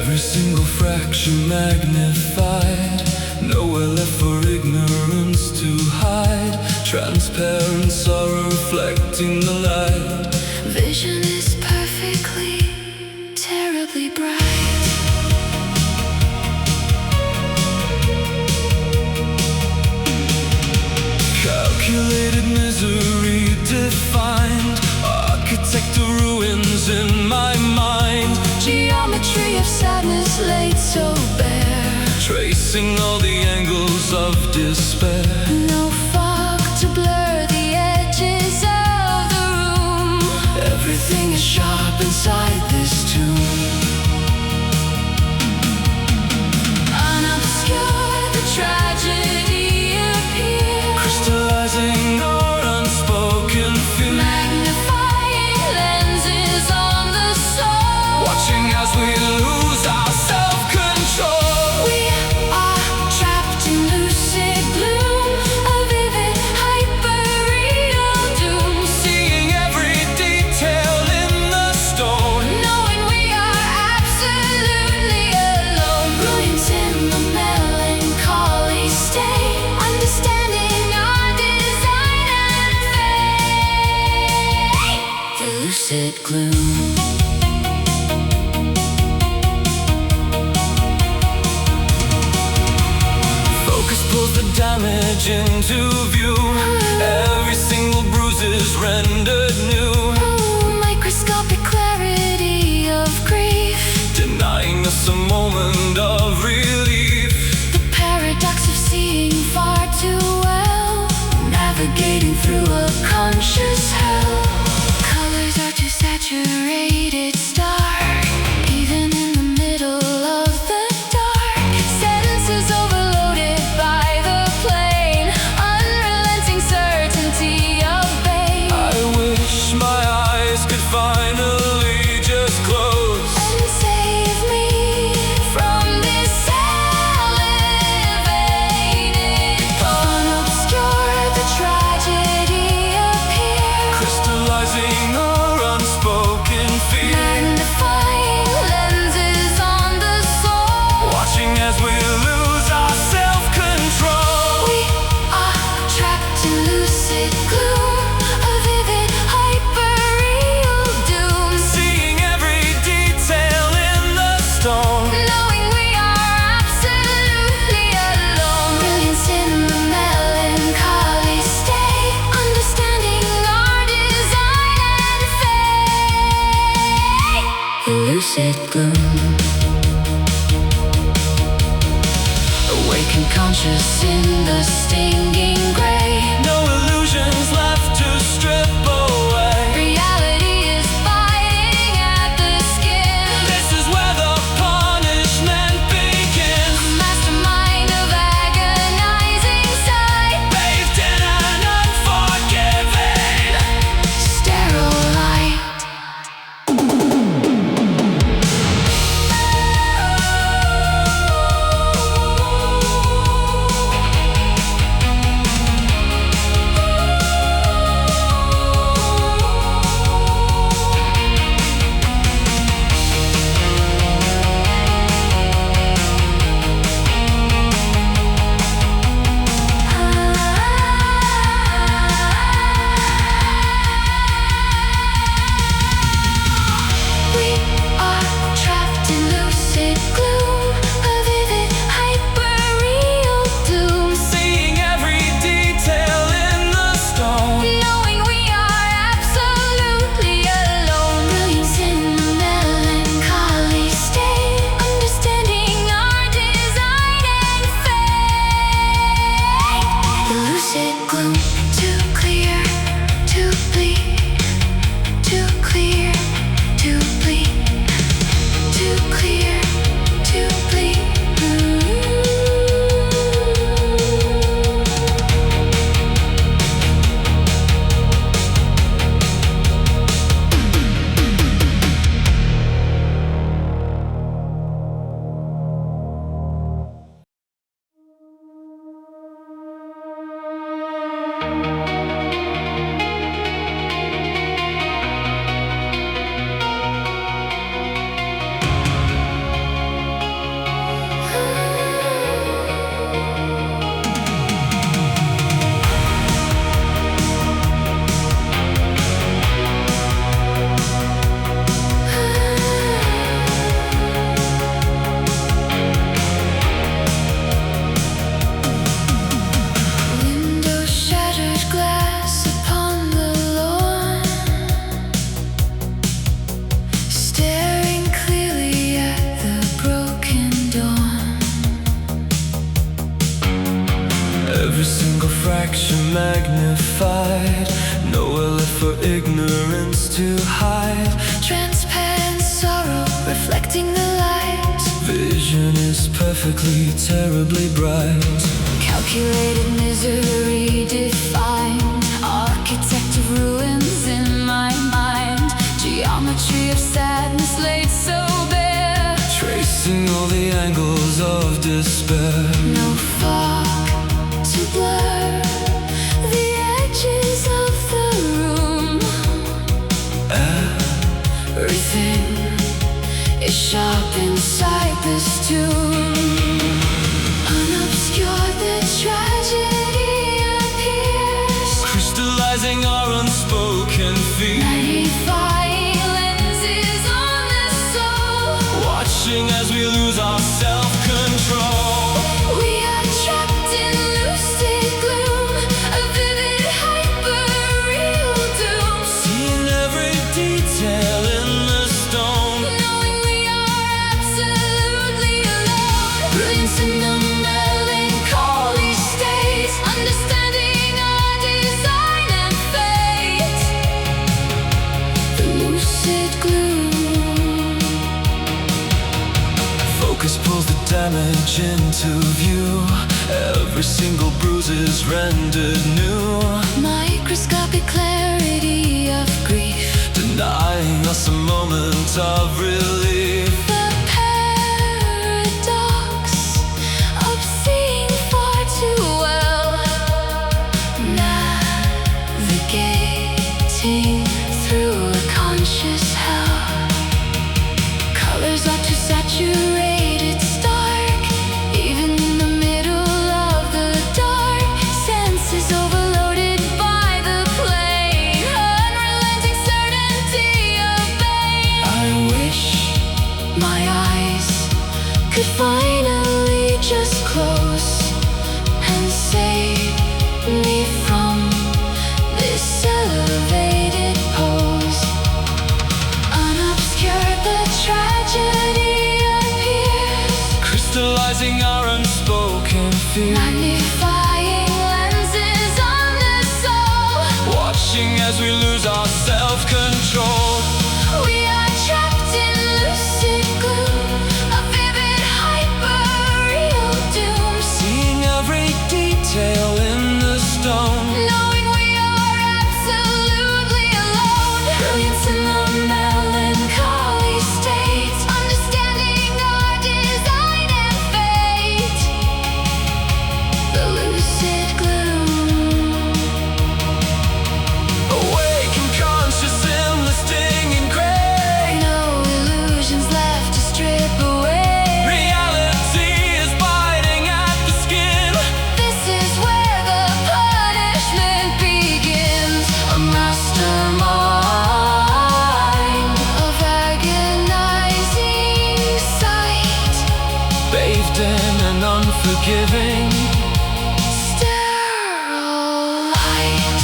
Every single fraction magnified, nowhere left for ignorance to hide. Transparent sorrow reflecting the light. Vision is perfectly, terribly bright. Calculated misery defined, architect of ruins in my mind. Geometry of sadness laid so bare, Tracing all the angles of despair. no fog to blur the edges of the room. Everything is sharp inside this tomb. Unobscure the tragedy appears, Crystallizing our unspoken fear. magnifying lenses on the soul. Watching as we lose our self-control. We are trapped in lucid gloom, a vivid, hyper-real doom. Seeing every detail in the stone. Knowing we are absolutely alone. Brilliance in the melancholy state, understanding our design and fate. The lucid gloom. Focus pulls the damage into view. Every single bruise is rendered new. Microscopic clarity of grief, Denying us a moment of relief. the paradox of seeing far too well, navigating through a conscious hell. Colors are too saturated, stark, even in the middle of the dark. Senses overloaded by the plane, unrelenting certainty of pain. I wish my eyes could finally just close. And save me from this elevated pose. Unobscure the tragedy appears, Crystallizing our unspoken fear. magnifying lenses on the soul. Watching as we lose our self-control. We are trapped in lucid gloom, a vivid, hyper-real doom. Seeing every detail in the stone. Knowing we are absolutely alone. Brilliance in the melancholy state, understanding our design and fate. The lucid gloom. Awakened conscious in the stinging gray. No illusions left to strip away. Reality is biting at the skin. This is where the punishment begins. Mastermind of agonizing sight, Bathed in an unforgiving sterile light. magnified, nowhere left for ignorance to hide. Transparent sorrow reflecting the light. Vision is perfectly, terribly bright. Calculated misery defined. Architect of ruins in my mind. Geometry of sadness laid so bare. Tracing all the angles of despair. No fog to blur the edges of the room. Everything is sharp inside this tomb. Unobscured, the tragedy appears, Crystallizing our unspoken fear. magnifying lenses on the soul. Watching as we lose our self-control. We are trapped in lucid gloom, a vivid, hyper-real doom. Seeing every detail in the stone. Knowing we are absolutely alone. Brilliance in the melancholy state. Understanding our design and fate. The lucid gloom. Focus pulls the damage into view. Every single bruise is rendered new. Microscopic clarity of grief. Denying us a moment of relief. The paradox of seeing far too well. Navigating through a conscious hell. Colors are too saturated, stark. Even in the middle of the dark. Senses overloaded by the plane. Unrelenting certainty of pain. I wish my eyes could finally just close and save me from this elevated pose. Unobscured, the tragedy appears, Crystallizing our unspoken fear. magnifying lenses on the soul. Watching as we lose our self-control. We are trapped in lucid gloom, a vivid, hyper-real doom. Seeing every detail in the stone. Knowing we are absolutely alone. Brilliance in the melancholy state. Understanding our design and fate. The lucid gloom. Awake and conscious in the stinging gray. No illusions left to strip away. Reality is biting at the skin. This is where the punishment begins. A mastermind of agonizing sight. Bathed in an unforgiving Sterile light.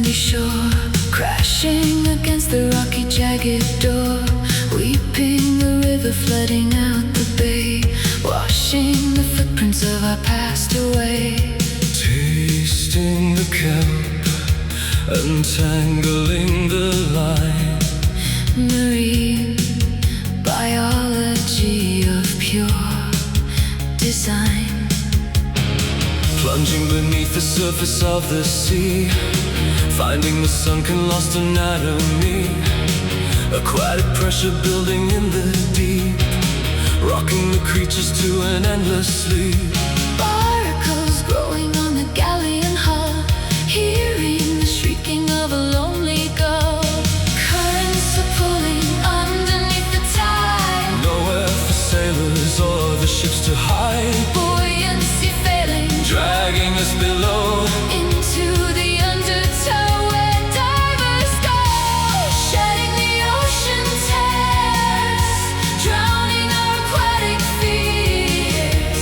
lonely shore, crashing against the rocky jagged door, weeping the river flooding out the bay, washing the footprints of our past away. Tasting the kelp, untangling the line, Marine biology of pure design. plunging beneath the surface of the sea, finding the sunken lost anatomy, aquatic pressure building in the deep, rocking the creatures to an endless sleep. Barnacles growing on the galleon hull, hearing the shrieking of a lonely gull. Currents are pulling underneath the tide, Nowhere for sailors or the ships to hide, buoyancy failing, dragging us below into the undertow where divers go, shedding the ocean tears, drowning our aquatic fears.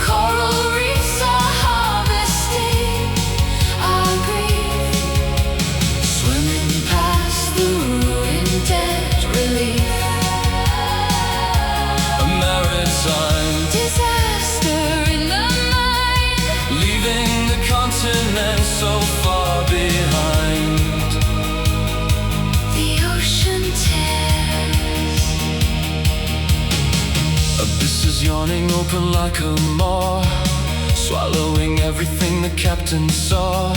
Coral reefs are harvesting our grief, swimming past the ruined dead relief. a maritime, Disaster in the mind, leaving the continent so far behind. the ocean tears. Abysses yawning open like a maw, swallowing everything the captain saw.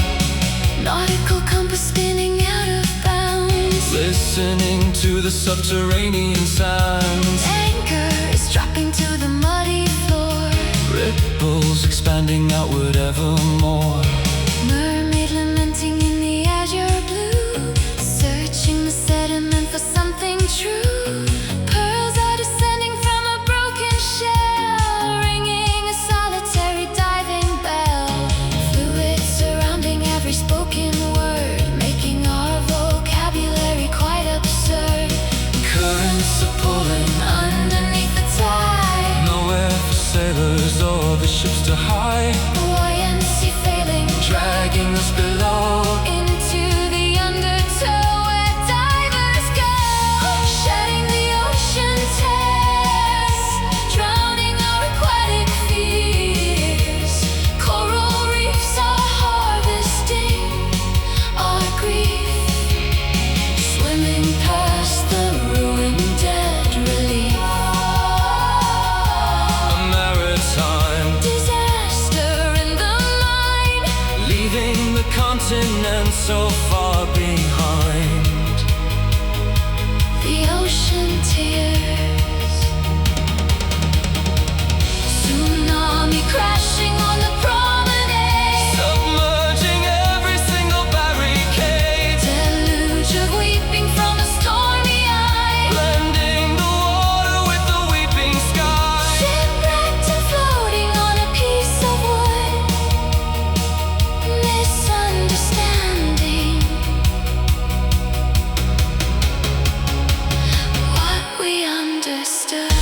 Nautical compass spinning out of bounds, Listening to the subterranean sounds, anchors dropping to the muddy floor, ripples expanding outward evermore. mermaid lamenting in the azure blue, searching the sediment for something true. Pearls are descending from a broken shell, ringing a solitary diving bell. Fluid surrounding every spoken word, making our vocabulary quite absurd. Currents are pulling, Underneath the tide, nowhere for sailors or the ships to hide, buoyancy failing, dragging us below into the undertow where divers go, shedding the ocean tears, drowning our aquatic fears. Coral reefs are harvesting our grief, swimming past the ruined dead relief. a maritime, Disaster in the mind, leaving the continent so far behind. the ocean tears. Tsunami crashing on the promenade, Submerging every single barricade, deluge of weeping from a stormy eye, blending the water with the weeping sky. shipwrecked and floating on a piece of wood, misunderstanding what we understood.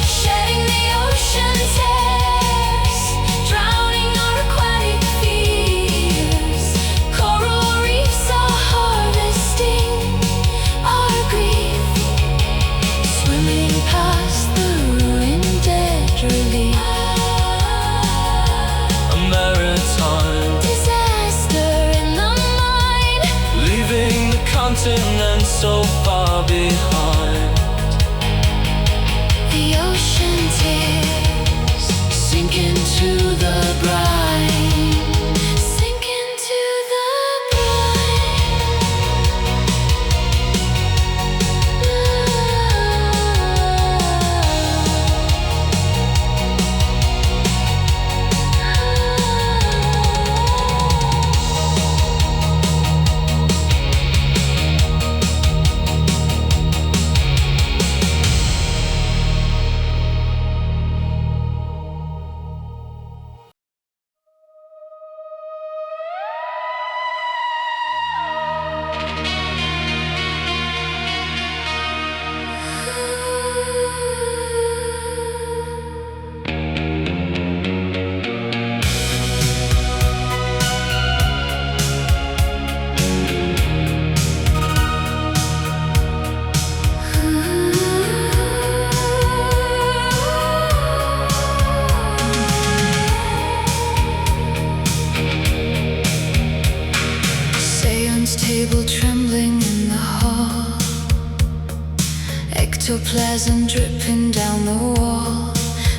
Shedding the ocean tears, drowning our aquatic fears. Coral reefs are harvesting our grief, swimming past the ruined dead relief. A maritime, Disaster in the mind, leaving the continent so far behind. the ocean tears, sink into the brine, sink into the brine. Ectoplasm dripping down the wall.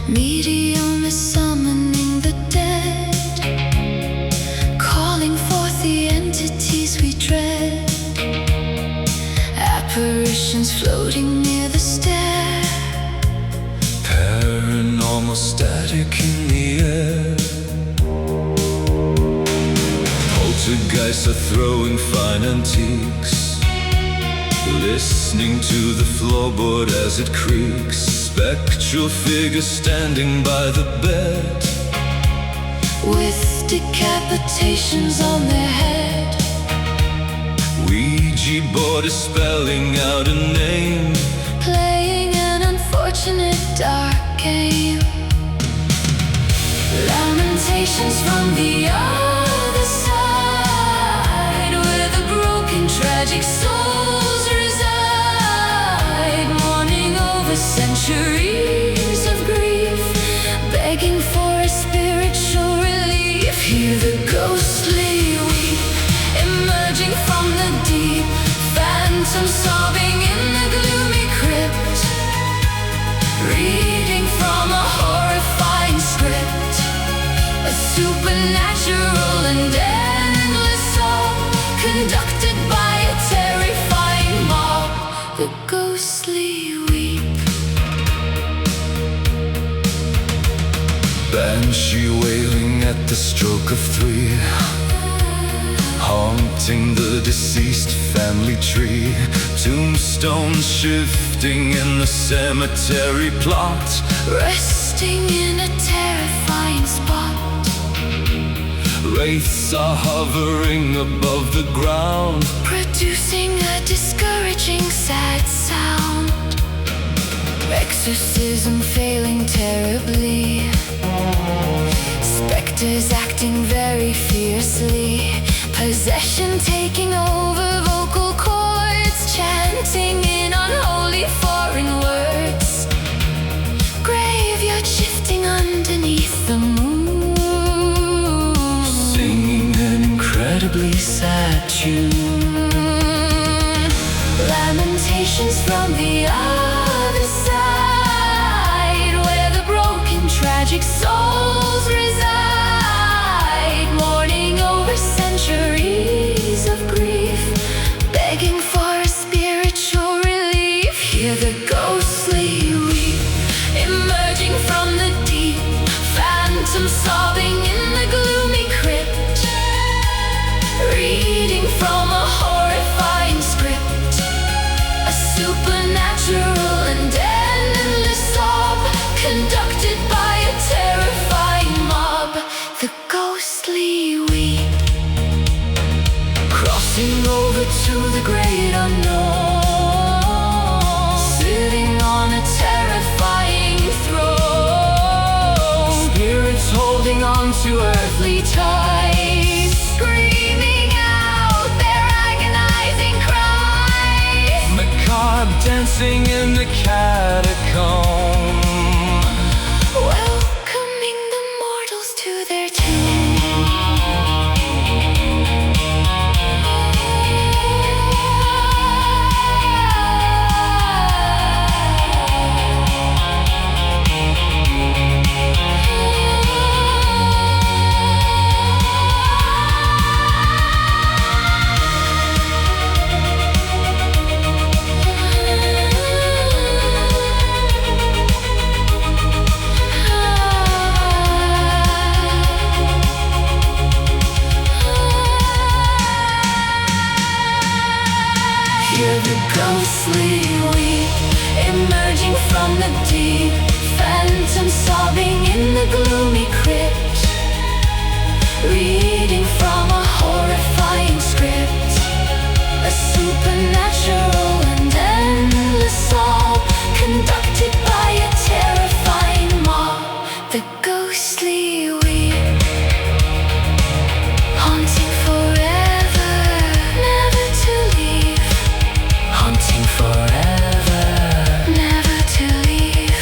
Medium is summoning the dead, calling forth the entities we dread. Apparitions floating near the stair. Paranormal static in the air. Poltergeists are throwing fine antiques, listening to the floorboard as it creaks. Spectral figures standing by the bed, with decapitations on their head. Ouija board is spelling out a name, playing an unfortunate dark game. Lamentations from the other side, where the broken tragic souls reside, mourning over centuries of grief, begging for a spiritual relief. Hear the ghostly weep, emerging from the deep, phantom sobbing in the gloomy crypt, reading from a horrifying script, a supernatural and endless song, conducted by a terrifying mob. The ghostly weep. banshee wailing at the stroke of 3, haunting the deceased family tree. Tombstones shifting in the cemetery plot, resting in a terrifying spot. Wraiths are hovering above the ground, producing a discouraging sad sound. Exorcism failing terribly, specters acting very fiercely, possession taking over vocal cords, chanting in unholy foreign words. Graveyard shifting underneath the moon, singing an incredibly sad tune. Lamentations from the other side, where the broken tragic souls reside, mourning over centuries of grief, begging for a spiritual relief. Hear the ghostly weep, emerging from the deep, phantom sobbing in the gloomy crypt, reading from a horrifying script, a supernatural and endless sob, conducted by a terrifying mob. The ghostly weep, crossing over to the great unknown, sitting on a terrifying throne, spirits holding on to earthly ties, screaming out their agonizing cries, macabre dancing in the catacomb, welcoming the mortals to their tomb. Hear the ghostly weep, emerging from the deep, phantom sobbing in the gloomy crypt, reading from a horrifying script, a supernatural and endless sob, conducted by a terrifying mob. The ghostly weep, haunting forever, never to leave, haunting forever, never to leave.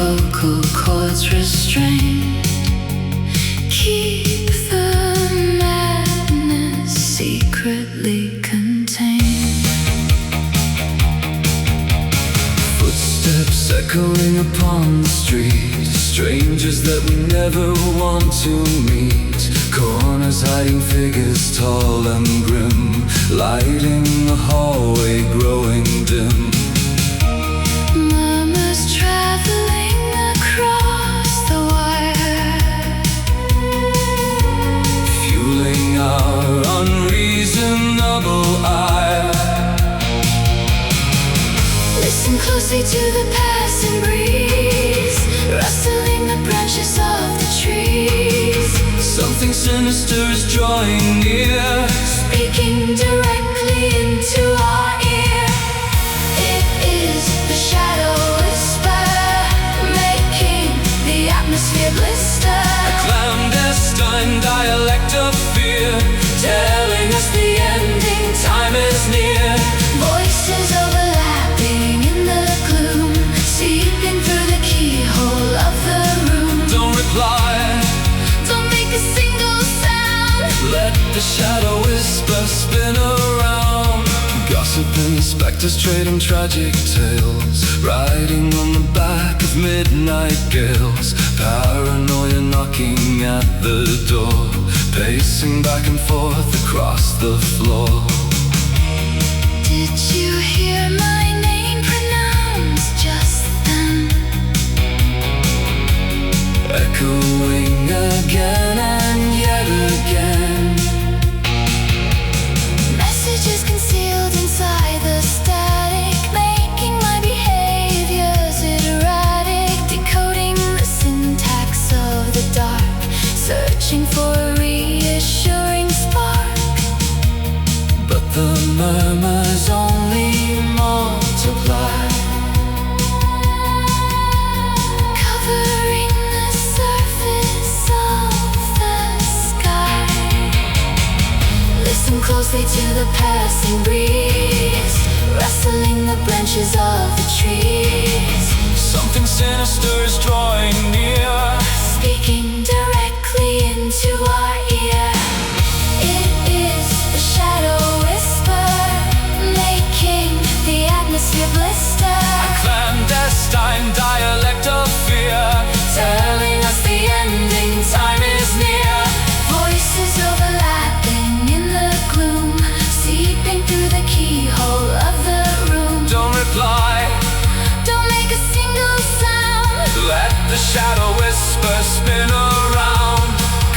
vocal cords restrained. Keep the madness secretly contained. Footsteps echoing upon the street, strangers that we never want to meet. Corners hiding figures tall and grim, lighting the hallway growing dim. Murmurs traveling across the wire, fueling our unreasonable ire. listen closely to the passing breeze, rustling the branches of the trees. Something sinister is drawing near, Speaking directly into our ear. It is the shadow whisper, making the atmosphere blister. a clandestine dialect of fear, telling us the ending time is near. Voices overlapping in the gloom, seeping through the keyhole of the room. Don't reply, Don't make a single sound. let the shadow whisper spin around. Gossiping specters trading tragic tales, riding on the back of midnight gales. Paranoia knocking at the door, pacing back and forth across the floor. Did you hear my name pronounced just then? Echoing again and yet again. Messages concealed inside the static, making my behaviors erratic. Decoding the syntax of the dark, searching for a reassuring spark. But the murmurs only multiply, Covering the surface of the sky. Listen closely to the passing breeze, rustling the branches of the trees. something sinister is drawing near. Speaking directly into our ear. It is the shadow whisper, making the atmosphere blister. Clandestine dialect of fear, Telling us the ending time is near. Voices overlapping in the gloom, seeping through the keyhole of the room. don't reply, Don't make a single sound. let the shadow whisper spin around.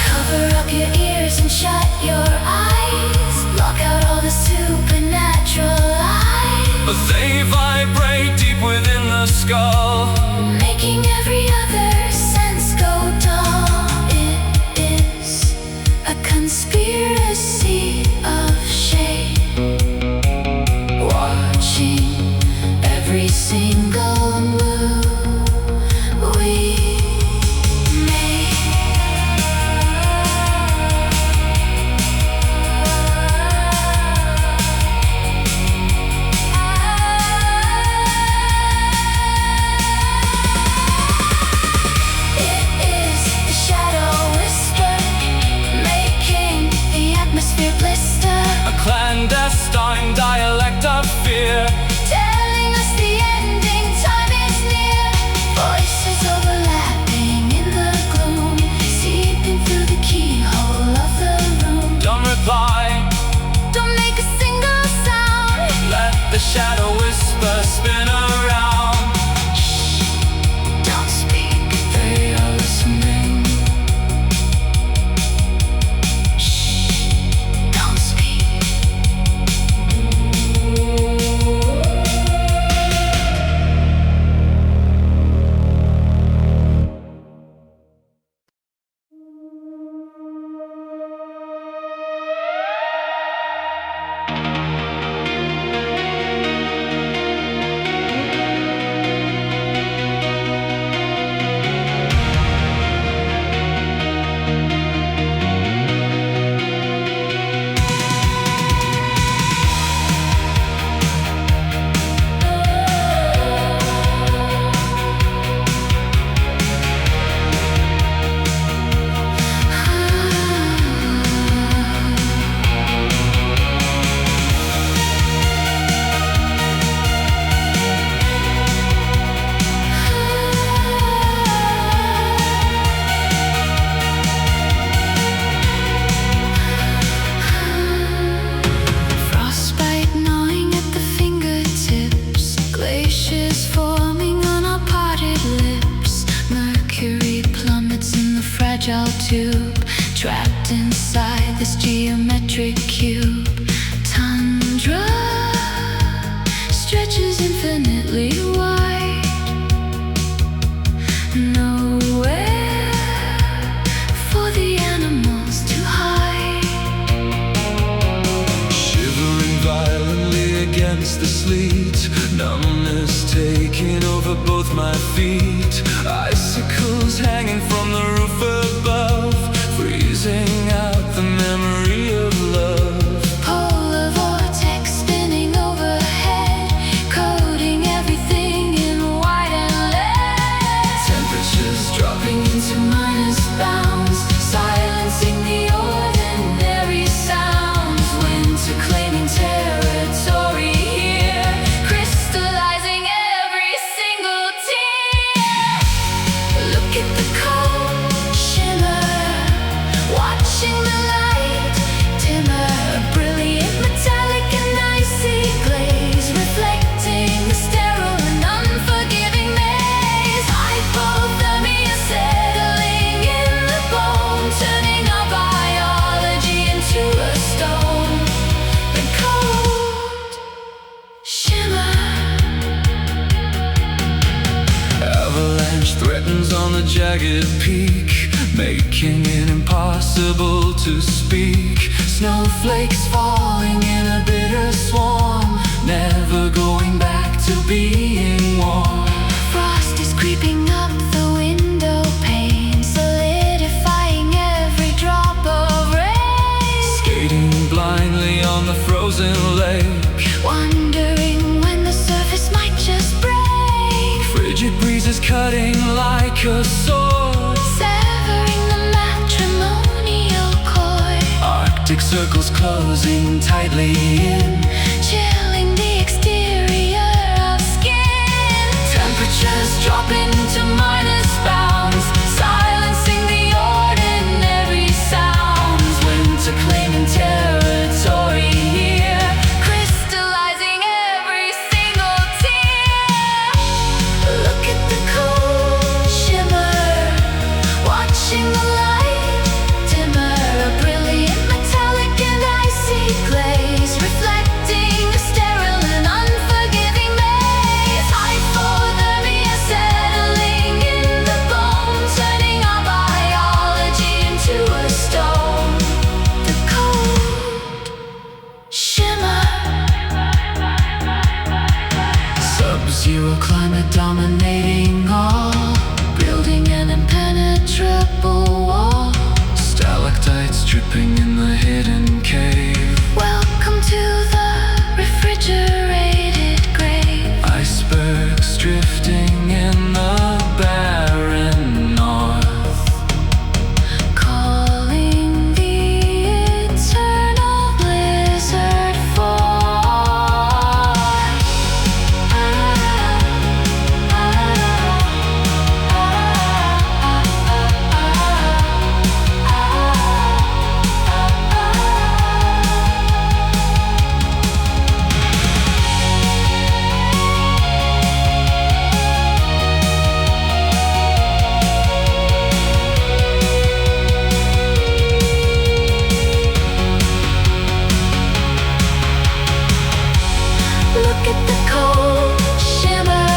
Cover up your ears and shut your eyes. Block out all the supernatural lies, But they vibrate deep within the skull, making every other sense go dull. It is a conspiracy of shade, watching every single move we make. It is the shadow whisper, making the atmosphere blister. a clandestine dialect of fear. Telling us the ending time is near. Voices overlapping in the gloom, seeping through the keyhole of the room. Don't reply, Don't make a single sound. let the shadow whisper spin around. Don't speak. They are listening, Don't speak. trapped inside this geometric cube. Tundra stretches infinitely wide. Nowhere for the animals to hide. Shivering violently against the sleet, numbness taking over both my feet. Icicles hanging from the roof above, freezing out the memory of love. Polar vortex spinning overhead, coating everything in white and lead. Temperatures dropping Into minus bounds, silencing the ordinary sounds. Winter claiming territory here, crystallizing every single tear. Look at the cold shimmer, watching the light dimmer. A brilliant metallic and icy glaze, reflecting the sterile and unforgiving maze. Hypothermia settling in the bone, turning our biology into a stone. The cold shimmer. avalanche threatens on the jagged peak, making it impossible to speak. Snowflakes falling in a bitter swarm, never going back to being warm. Frost is creeping up the window pane, solidifying every drop of rain. Skating blindly on the frozen lake, Wondering when the surface might just break. frigid breezes cutting like a sword. Severing the matrimonial cord, Arctic circles closing tightly in, chilling the exterior of skin. temperatures Dropping to minus bounds, silencing the ordinary sounds. Winter claiming territory here, crystallizing every single tear. Look at the cold shimmer, watching the light dimmer. A brilliant metallic and icy glaze, reflecting a sterile and unforgiving maze. Hypothermia settling in the bone, turning our biology into a stone. The cold shimmer. Sub-zero climate dominating all, Building an impenetrable wall. stalactites dripping in the hidden cave. Welcome to the refrigerated grave. Icebergs drifting in the barren north, Calling the eternal blizzard forth. Look at the cold shimmer,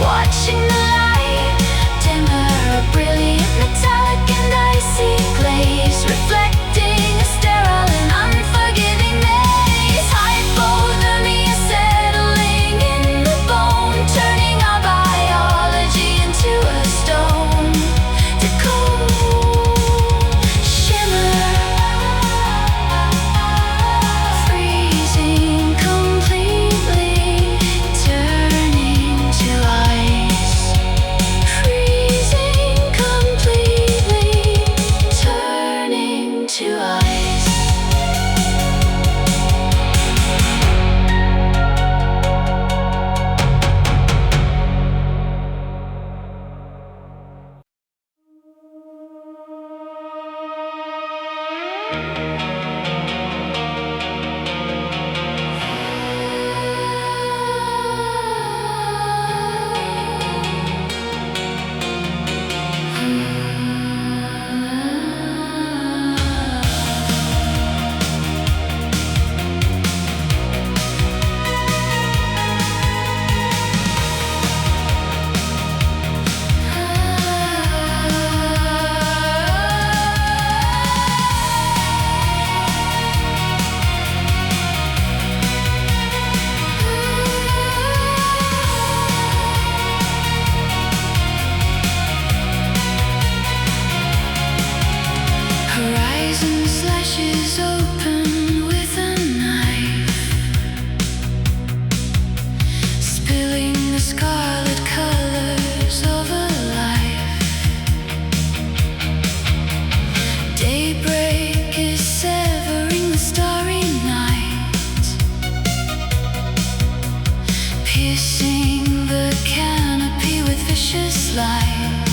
watching the light dimmer. A brilliant metallic and icy glaze, reflecting a sterile and unforgiving maze. Hypothermia settling in the bone, turning our biology into a stone. The cold shimmer, freezing completely, turning to ice. Freezing completely, turning to piercing the canopy with vicious light.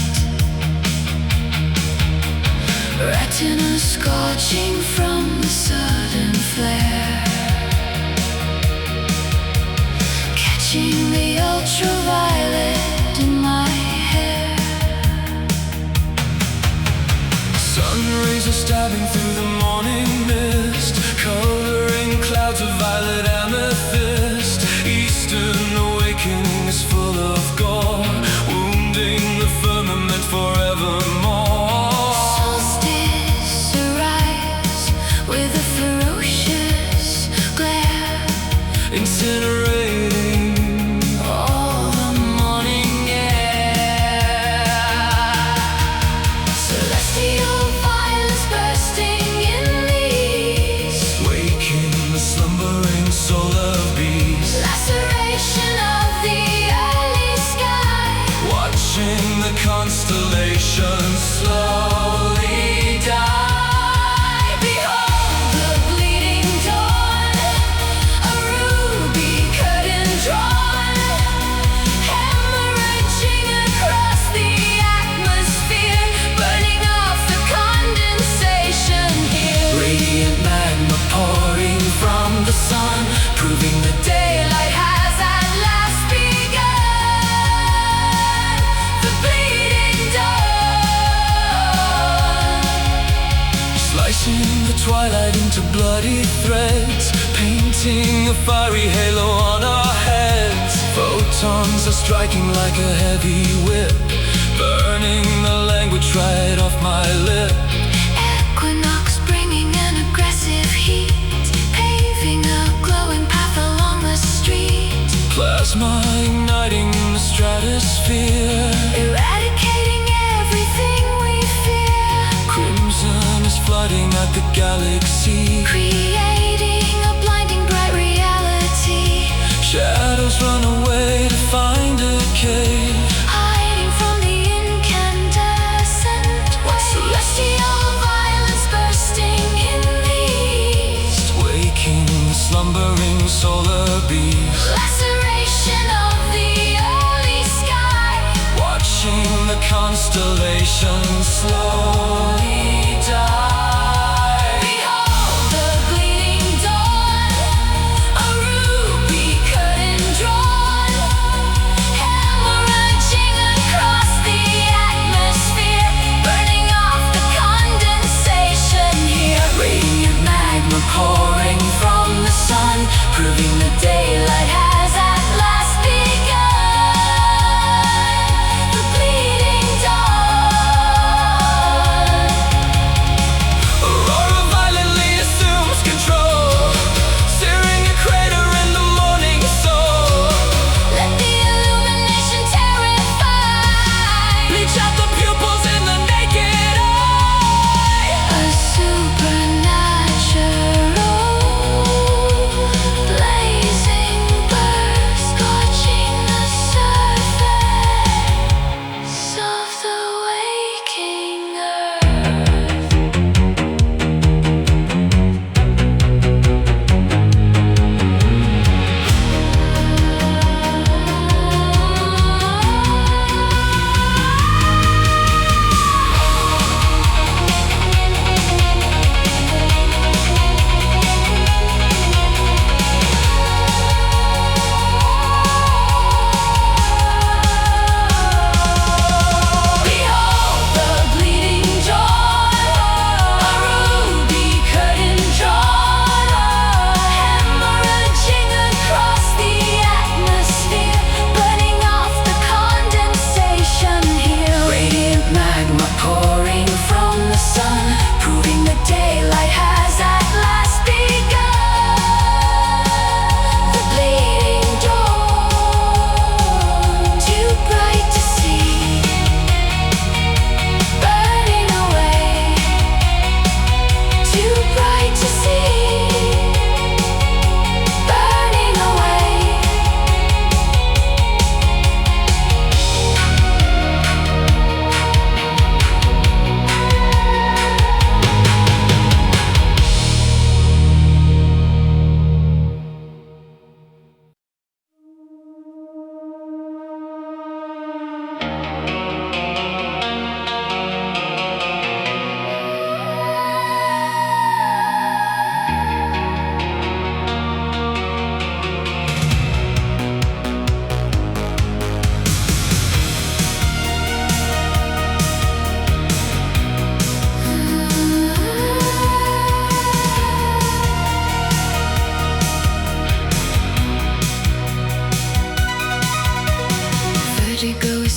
Retina scorching from the sudden flare, catching the ultraviolet in my hair. Sun rays are stabbing through the morning mist, coloring clouds of violet amethyst. Eastern awakening is full of gore, wounding the firmament forevermore. Solstice arrives with a ferocious glare, incinerating all the morning air. celestial violence bursting in the east, Waking the slumbering solar beast, laceration of the early sky, watching the constellations slowly die. behold the bleeding dawn, a ruby curtain drawn, hemorrhaging across the atmosphere, burning off the condensation here. Radiant magma pouring from the sun, proving the daylight has at last begun. The bleeding dawn, Slicing the twilight into bloody threads, painting a fiery halo on our heads. Photons are striking like a heavy whip, burning the language right off my lip. equinox bringing an aggressive heat, paving a glowing path along the street, Plasma igniting the stratosphere, eradicating everything we fear, crimson is flooding at the galaxy. creating a blinding bright reality, Shadows run away to find a cave, hiding from the incandescent waves. Celestial violence bursting in the east, waking the slumbering solar beast, laceration of the early sky, watching the constellations slowly die. behold the bleeding dawn, a ruby curtain drawn, hemorrhaging across the atmosphere, burning off the condensation here. Radiant magma pouring from the sun, proving the daylight has at last begun. The bleeding dawn.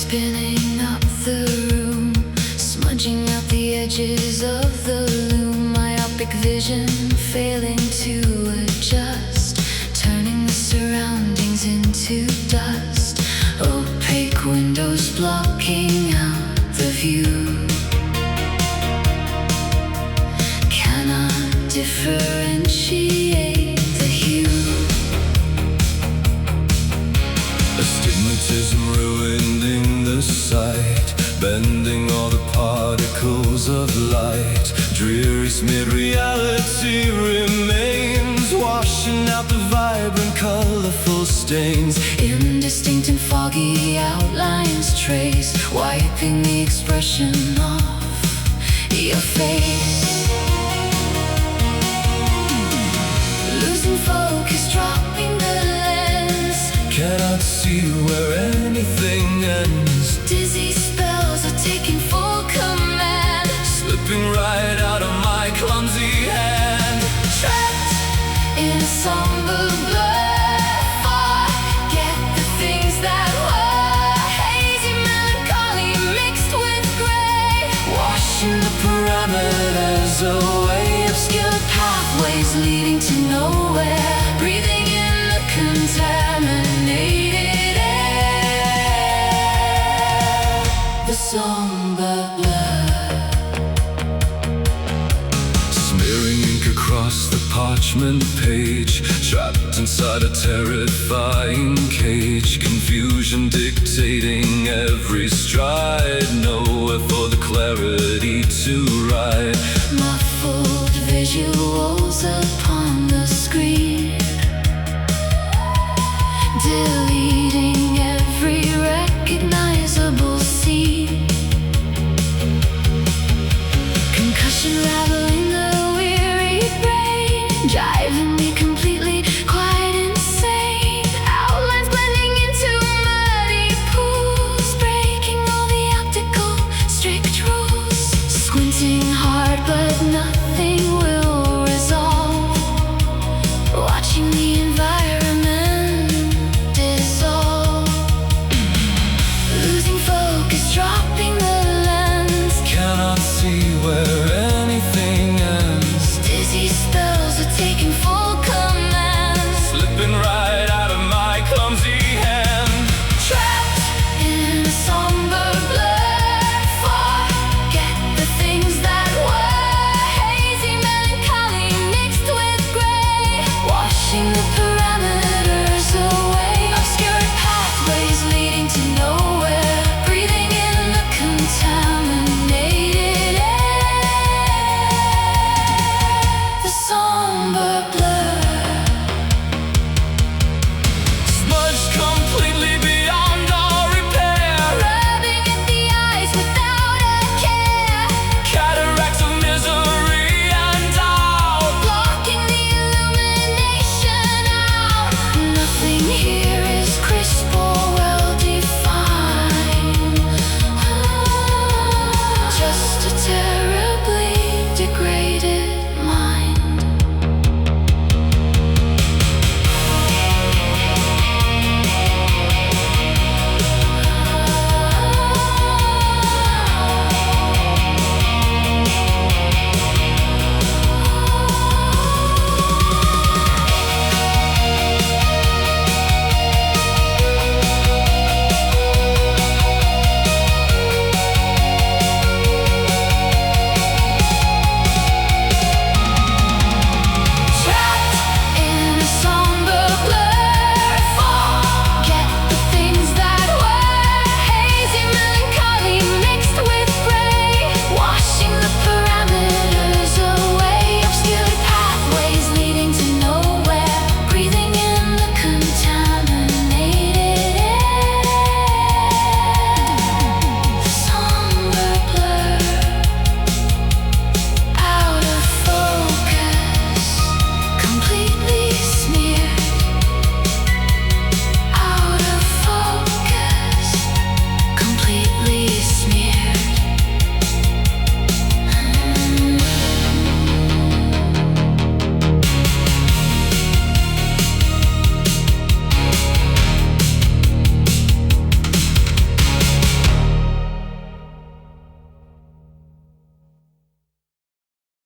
spinning up the room, smudging out the edges of the loom. Myopic vision failing to adjust, turning the surroundings into dust. Opaque windows blocking out the view. Cannot differentiate the hue. Astigmatism ruining the sight, bending all the particles of light. Dreary smeared reality remains, washing out the vibrant colorful stains. Indistinct and foggy outlines trace, wiping the expression off your face. Losing focus, dropping the lens. Cannot see where anything ends. Dizzy spells are taking full command, Slipping right out of my clumsy hand. trapped in a somber blur. Forget the things that were. Hazy melancholy mixed with gray, Washing the parameters away. obscure pathways leading to nowhere. Breathing in the contaminated air. The somber blur. Smearing ink across the parchment page, trapped inside a terrifying cage. Confusion dictating every stride, nowhere for the clarity to ride. Muffled visuals upon the screen, deleting every recognizable scene. Concussion rattling the weary brain, driving me completely quite insane. Outlines blending into muddy pools, breaking all the optical strict rules. Squinting hard but nothing will resolve, watching the environment dissolve. Losing focus, dropping the lens. Cannot see where anything ends. Dizzy spells are taking full command, Slipping right out of my clumsy hand. trapped in a somber blur. Forget the things that were. Hazy melancholy mixed with gray, washing the parameters away. Obscure pathways leading to nowhere. Breathing in the contaminated air. The somber blur. Smudged completely beyond all repair. Rubbing at the eyes without a care, Cataracts of misery and doubt. blocking the illumination out. Nothing here